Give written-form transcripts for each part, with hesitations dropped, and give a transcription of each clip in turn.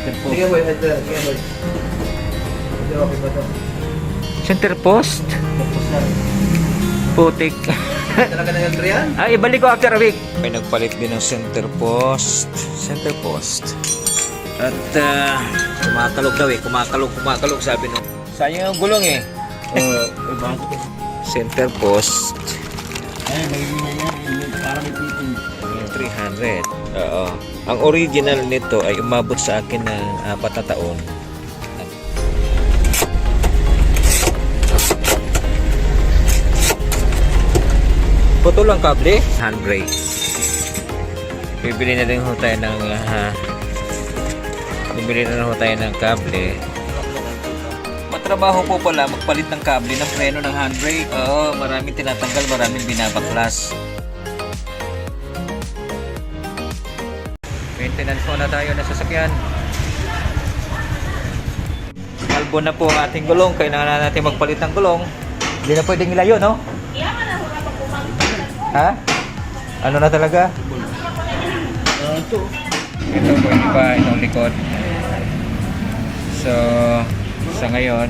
center post. Sige boy, ito. Sige boy. Ito, okay ba ito? Center post? Tapos na. Putik. Talaga na yung yan? Ay, ibalik ko after a week. May nagpalit din ng center post. Center post. At kumakalog daw eh. Kumakalog sabi nung. Sayang yung gulong eh. Iba. Center post. Ay, nagiging na yan. Parang may piting. 300. Oo. Ang original nito ay umabot sa akin ng 4 na taon. Putol ang kable. Handbrake. Bibili na din ho tayo ng kable. Matrabaho po pala magpalit ng kable ng preno ng handbrake. Oo, maraming tinatanggal, maraming binabaklas. Maintenance muna tayo na sasakyan. Kalbo na po ang ating gulong. Kailangan natin magpalit ng gulong. Hindi na pwedeng ilayo, no? Ha? Ano na talaga? Ito. Ito po yung iba, itong likod. So, sa ngayon,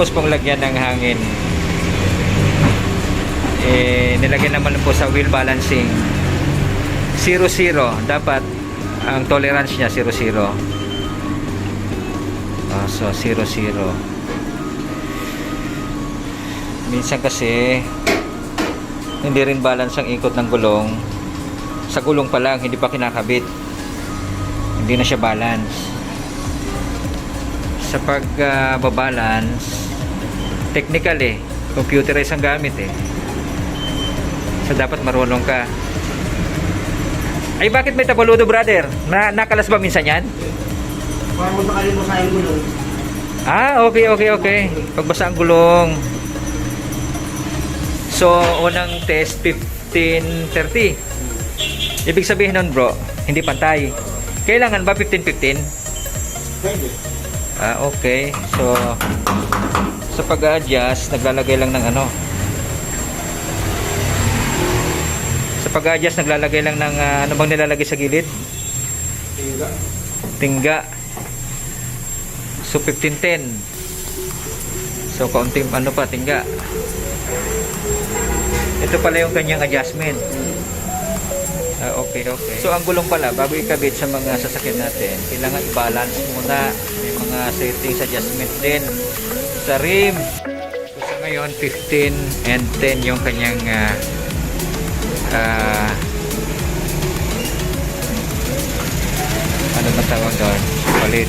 tapos pong lagyan ng hangin. Nilagyan naman po sa wheel balancing 0-0. Dapat ang tolerance niya 0-0. So 0-0. Minsan kasi hindi rin balance ang ikot ng gulong. Sa gulong pa lang, hindi pa kinakabit. Hindi na siya balance. Sa pag-babalance, technical computerized ang gamit so dapat marunong ka. Ay, bakit may tabaludo, brother? Nakalas ba minsan yan? Parang magpakalim mo sa yung gulong. Okay. Pagbasa ang gulong. So, unang test 15-30. Ibig sabihin nun, bro, hindi pantay. Kailangan ba 15-15? Pwede. Okay. So, sa pag-adjust, naglalagay lang ng ano. Sa pag-adjust, naglalagay lang ng ano bang nilalagay sa gilid? Tingga. Tingga. So, 15-10. So, kaunting ano pa, tingga. Ito pala yung kanyang adjustment. Okay. So, ang gulong pala, bago ikabit sa mga sasakyan natin, kailangan i-balance muna. May mga settings adjustment din sa rim. So, sa ngayon 15 and 10 yung kanyang ano ba tawag doon? Palit.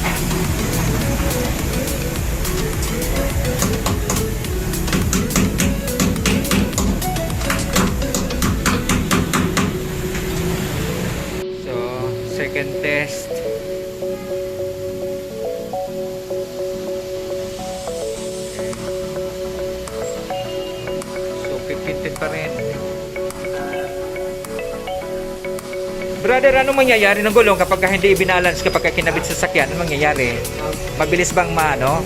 So, second test. So, 15 pa rin. Brother, ano mangyayari ng gulong kapag hindi i-balance kapag kinabit sa sakyan? Ano mangyayari? Mabilis bang maano?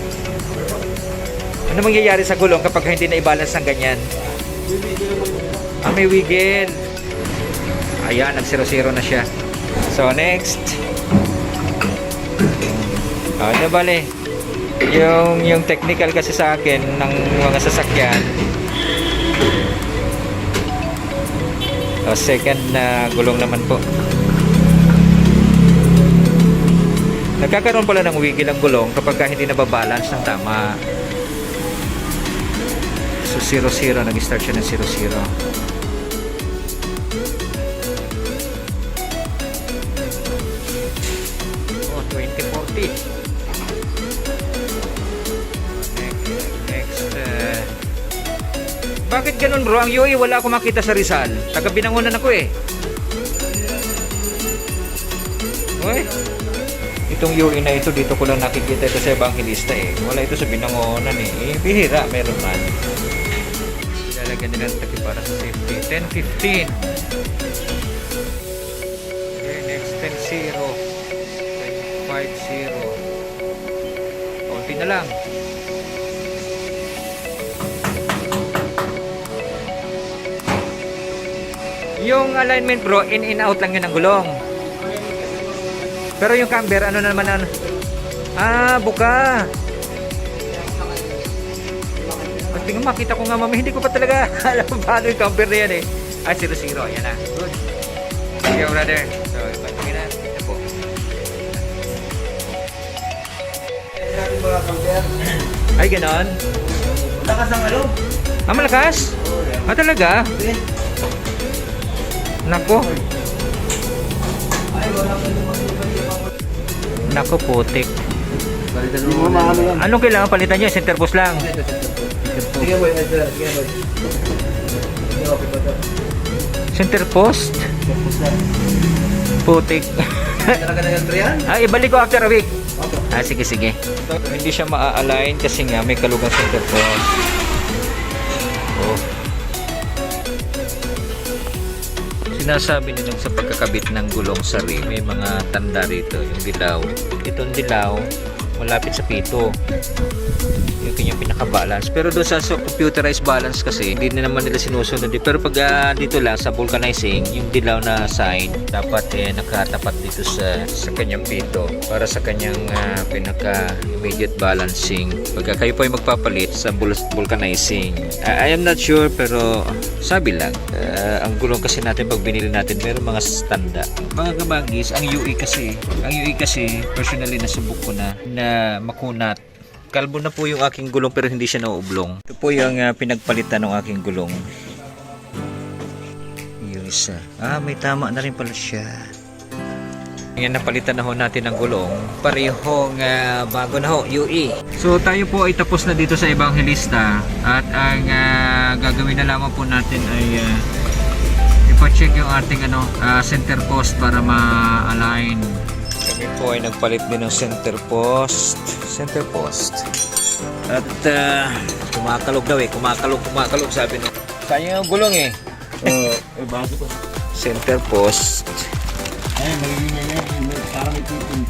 Ano mangyayari sa gulong kapag hindi na i-balance ng ganyan? May wiggle. Ayan, nag-0-0 na siya. So, next. Ano bale? Yung technical kasi sa akin ng mga sasakyan. Second na gulong naman po. Nagkakaroon pala ng wiggle ang gulong kapag hindi nababalance ng tama. So 0-0, nag-start siya ng 0-0. Oh, 2040. Next. Bakit ganun bro? Ang UE wala akong makita sa Rizal. Taga Binangonan ako eh. Uy. Itong UE na ito, dito ko lang nakikita ito sa Evangelista eh. Wala ito sa Binangonan eh. Bihira, meron man. Ilalagyan nila ng takip para sa safety. 10-15. Okay, next 10-0. 5-0. Konti na lang. Yung alignment bro, in-out lang yun ng gulong. Pero yung camber, ano na naman buka. At tingnan, makita ko nga mami, hindi ko pa talaga alam paano yung camber na yan eh. 0-0, ayan na. Good. Sige brother. So, ipatungin na. Ito po. Ay, ganon. Malakas ang ano? Malakas? Talaga? Nako. Nako, putik. Anong kailangan palitan nyo? Center post lang. Sige boy, sige boy. Center post? Putik. Ibalik ko after a week. Sige. So, hindi siya maa-align kasi nga may kalugang center post. Sinasabi nilang sa pagkakabit ng gulong sa rim, may mga tanda rito, yung dilaw. Itong dilaw, malapit sa pito. Yung kanyang pinaka-balance. Pero doon sa computerized balance kasi, hindi na naman nila sinusunod. Pero pag dito lang, sa vulcanizing, yung dilaw na sign, dapat nakatapat dito sa kanyang pito para sa kanyang pinaka-immediate balancing. Pagka kayo po ay magpapalit sa vulcanizing, I am not sure pero sabi lang, ang gulong kasi natin pag binili natin, meron mga standa. Mga kabagis, ang UE kasi, personally nasubok ko na makunat. Kalbo na po yung aking gulong pero hindi siya nauublong. Ito po yung pinagpalitan ng aking gulong. Yung isa. May tama na rin pala siya. Ngayon napalitan na ho natin ng gulong. Parehong bago na ho, UE. So tayo po ay tapos na dito sa Evangelista. At ang gagawin na lamang po natin ay ipa-check yung ating center post para ma-align. Kami po ay nagpalit din ng center post. At kumakalog daw kumakalog sabi nung. Sayang yung gulong eh. Bago pa. Center post. Ay, magiging parang may tipin.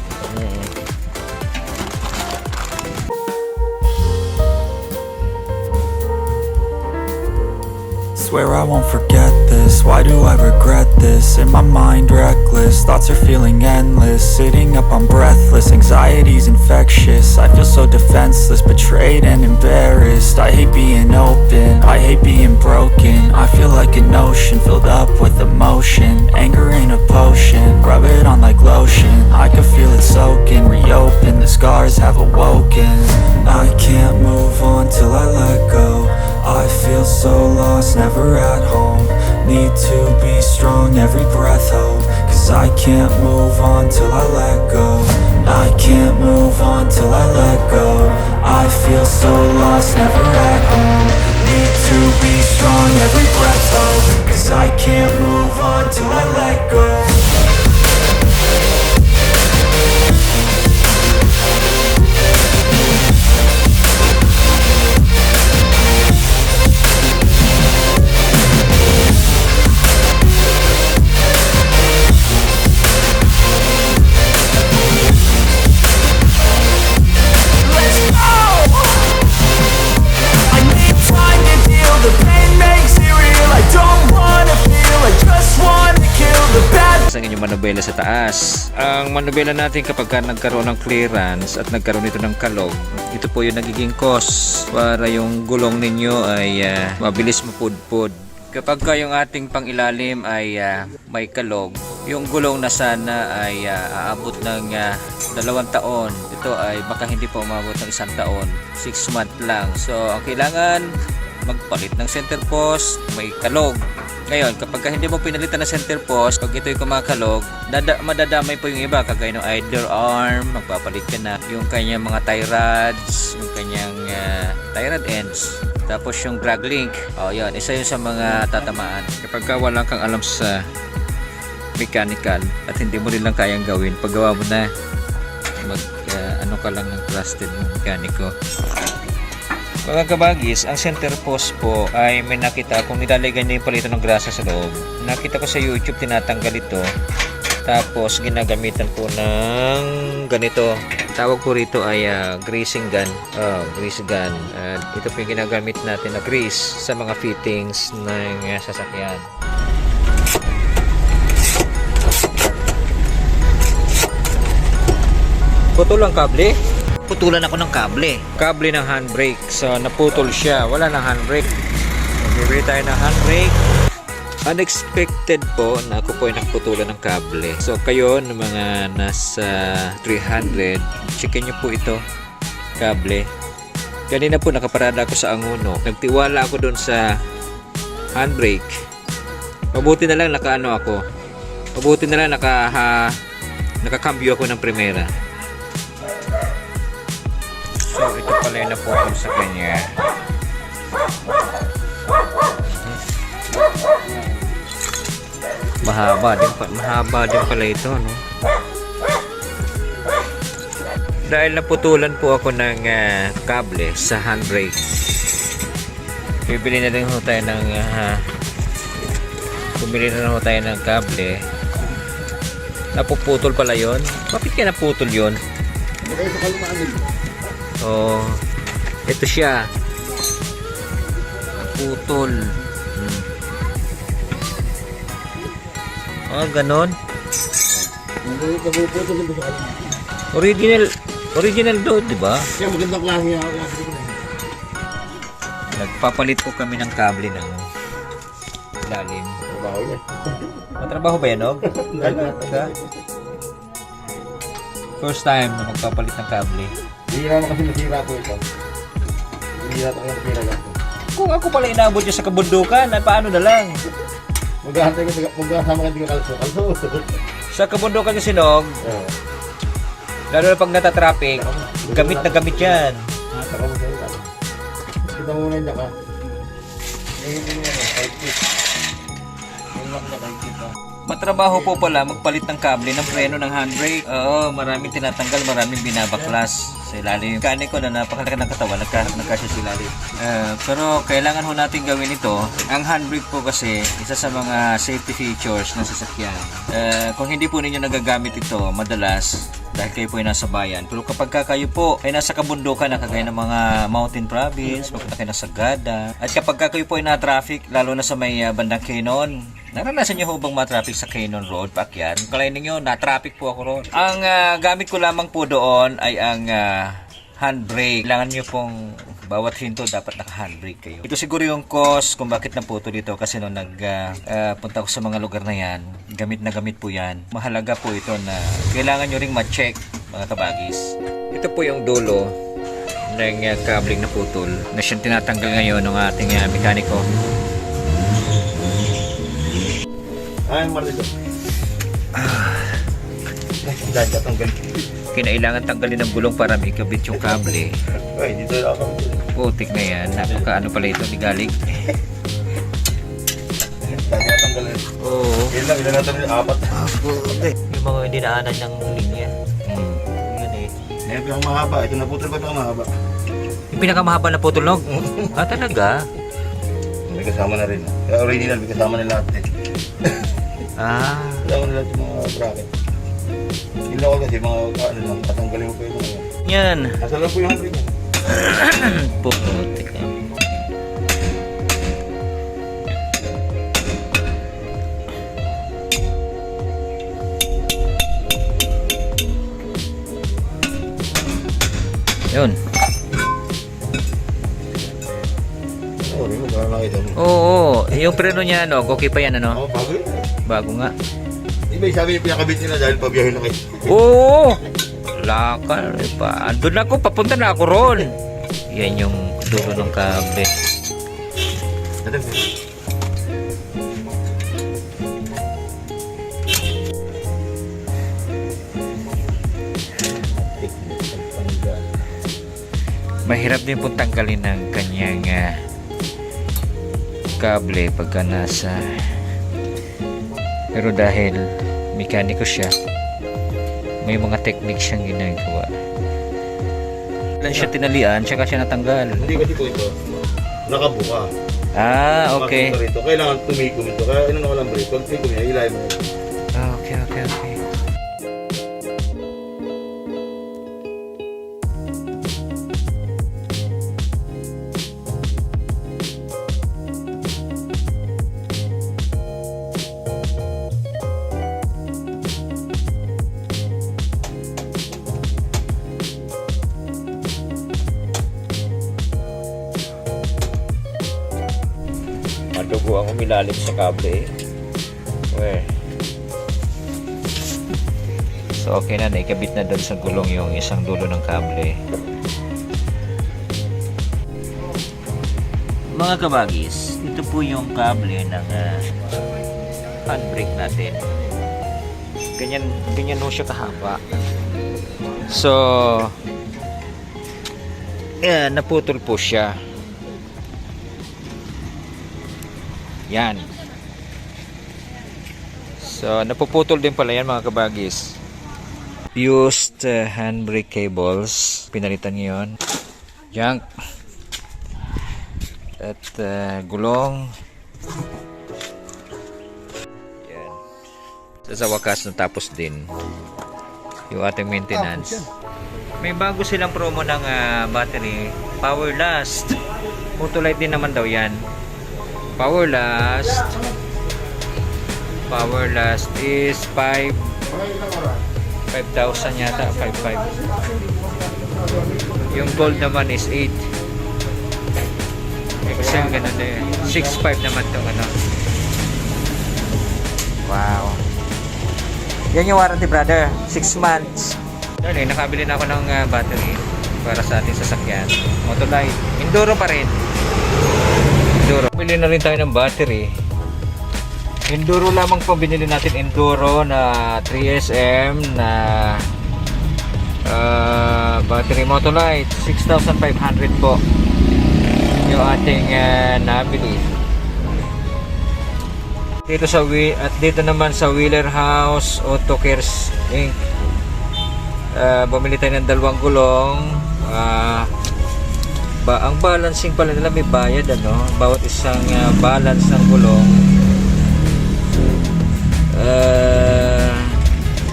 Swear I won't forget this. Why do I regret this? In my mind reckless, thoughts are feeling endless. Sitting up, I'm breathless, anxiety's infectious. I feel so defenseless. defenseless, betrayed and embarrassed. I hate being open, I hate being broken. I feel like an ocean filled up with emotion. Anger ain't a potion, rub it on like lotion. I can feel it soaking, reopen, the scars have awoken. I can't move on till I let go. I feel so lost, never at home. Need to be strong, every breath hold. Cause I can't move on till I let go. I can't move on till I let go. I feel so lost, never at home. Need to be strong, every breath hold. Cause I can't move on till I let go. Ang inyong manobela sa taas. Ang manobela natin kapag nagkaroon ng clearance at nagkaroon ito ng kalog, ito po yung nagiging cause para yung gulong ninyo ay mabilis mapudpud. Kapag yung ating pangilalim ay may kalog, yung gulong na sana ay aabot ng 2 taon, ito ay baka hindi pa umabot ng 1 taon, 6 months lang. So ang kailangan magpalit ng center post, may kalog. Ngayon, kapag hindi mo pinalitan na center post, pag ito'y kumakalog, madadamay po yung iba, kagaya ng idler arm, magpapalit ka na yung kanyang mga tie rods, yung kanyang tie rod ends, tapos yung drag link. Yan, isa yun sa mga tatamaan. Kapag wala kang alam sa mechanical at hindi mo rin lang kayang gawin, paggawa mo na, ano ka lang ng trusted mekaniko. Mga kabagis, ang center post po ay may nakita kung nilalagay niya yung palito ng grasa sa loob. Nakita ko sa YouTube, tinatanggal ito. Tapos ginagamitan po ng ganito. Tawag po rito ay greasing gun. Grease gun. Ito po yung ginagamit natin na grease sa mga fittings ng sasakyan. Putol ang kable. Putulan ako ng kable ng handbrake. So naputol siya, wala ng handbrake. Bibili tayo ng handbrake. Unexpected po na ako po ay nagputulan ng kable. So kayo ng mga nasa 300, checkin nyo po ito, kable. Kanina po nakaparada ako sa Anguno, nagtiwala ako doon sa handbrake. Mabuti na lang nakakambyo ako ng primera. So ito pala yung naputol sa kanya. Mahaba din pala ito, no? Dahil naputulan po ako ng kable sa handbrake, bumili na rin ho tayo ng kable. Napuputol pala yon. Bakit kaya naputol yon? Oh, ito siya. Putol. Ganon. Original do, di ba? Kaya magandang klase ako. Nagpapalit po kami ng kable ng ilalim. Trabaho niya. Matrabaho ba yan, Og? First time na magpapalit ng kable. Hindi naman kasi masira po ito. Hindi natin ang masira lang. Kung ako pala inabot niya sa kabundukan, paano na lang? Magkasama ka di ka kalso. Sa kabundukan kasi, Nog, lalo na pag natatraffic, gamit na gamit yan. Kita mo muna yung jaka. Matrabaho po pala magpalit ng kable ng preno ng handbrake. Oo, maraming tinatanggal, maraming binabaklas sa ilalim. Yung kani ko na napakalaki ng katawan, nagkasya sa ilalim. Pero kailangan ho natin gawin ito. Ang handbrake po kasi, isa sa mga safety features ng sasakyan. Kung hindi po ninyo nagagamit ito, madalas, dahil kayo po ay nasa bayan. Pero kapag kayo po ay nasa kabundukan na kagaya ng mga mountain province, magpunta kayo ng Sagada, at kapag kayo po ay na-traffic, lalo na sa may bandang Quezon, naranasan nyo ho bang ma-traffic sa Quezon Road, Pakyan? Kalahin ninyo, na-traffic po ako roon. Ang gamit ko lamang po doon ay ang handbrake. Kailangan nyo pong bawat hinto dapat naka-handbrake kayo. Ito siguro yung cause kung bakit naputo dito kasi nung punta ko sa mga lugar na yan, gamit na gamit po yan. Mahalaga po ito na kailangan nyo ring ma-check mga kabagis. Ito po yung dulo ng kabling na putol na siyang tinatanggal ngayon ng ating mekaniko. Ay, marito. Dapat ang ganito. Kinailangan tanggalin ng gulong para may ikabit yung kable. Ay, dito ako. Putik na yan. Napaka ano pala ito ni galing. Dapat ang ganito. Oo. Ilan natin yung 4. Yung mga hindi naanan ng linya. Yun eh. Ngayon yung mahaba. Ito naputol ba ito mahaba? Yung pinakamahaba na putulog? Ah, talaga? May kasama na rin. Kaya original, may kasama na lahat eh. Ah. Kasama na lahat yung mga bracket. Hindi ako kasi mga ano lang, tatanggalin mo pa ito. Yan. Nasa lang po yung handbrake mo. Putik na. Yun. Oo, rin mo, para nakita mo. Oo. Yung preno niya, ano, okay pa yan, ano? Oo, bago yun. Bago nga. Iba yung sabi niya pinakabit nila dahil pabiyahin na kayo. Oo! Lakal pa. Andun ako, papunta na ako ron. Yan yung dulo ng kable. Mahirap din pong tanggalin ng kanyang kable pagka nasa, pero dahil mekaniko siya, may mga technique siyang ginagawa. Lang siya tinalian, tsaka siya natanggal. Hindi kasi po ito, nakabuka. Ah, okay. Rito. Kailangan tumikom ito. Kaya ino na walang brake. Pag tumikom niya, ilay mo. Ah, okay. Madugo ang umilalim sa kable eh. Weh. So okay na, naikabit na doon sa gulong yung isang dulo ng kable. Mga kabagis, ito po yung kable ng handbrake natin. Ganyan mo siya kahaba. So naputol po siya. Yan. So, napuputol din pala yan mga kabagis. Used handbrake cables. Pinalitan ngayon. Junk. At gulong. Yan. So, sa wakas natapos din yung ating maintenance. May bago silang promo ng battery. Power Last. Motolite din naman daw yan. Power Last is 5,000 yata, 5,500. Yung gold naman is 8. Kasi ganun eh. 6,500 naman itong ano. Wow. Yan yung warranty, brother. 6 months. Yan eh, nakabili na ako ng battery para sa ating sasakyan. Motolite. Enduro pa rin. Bili na rin tayo ng battery. Enduro lamang po binili natin, Enduro na 3SM na battery Motolite. 6,500 po yung ating nabili. Dito naman sa Wheeler House Auto Cares Inc. Bumili tayo ng 2 gulong. Ang balancing pala nila may bayad, ano, bawat isang balance ng gulong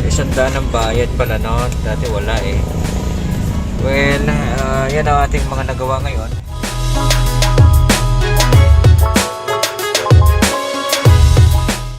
100 ang bayad pala, no? Dati wala eh. Well, yan ang ating mga nagawa ngayon.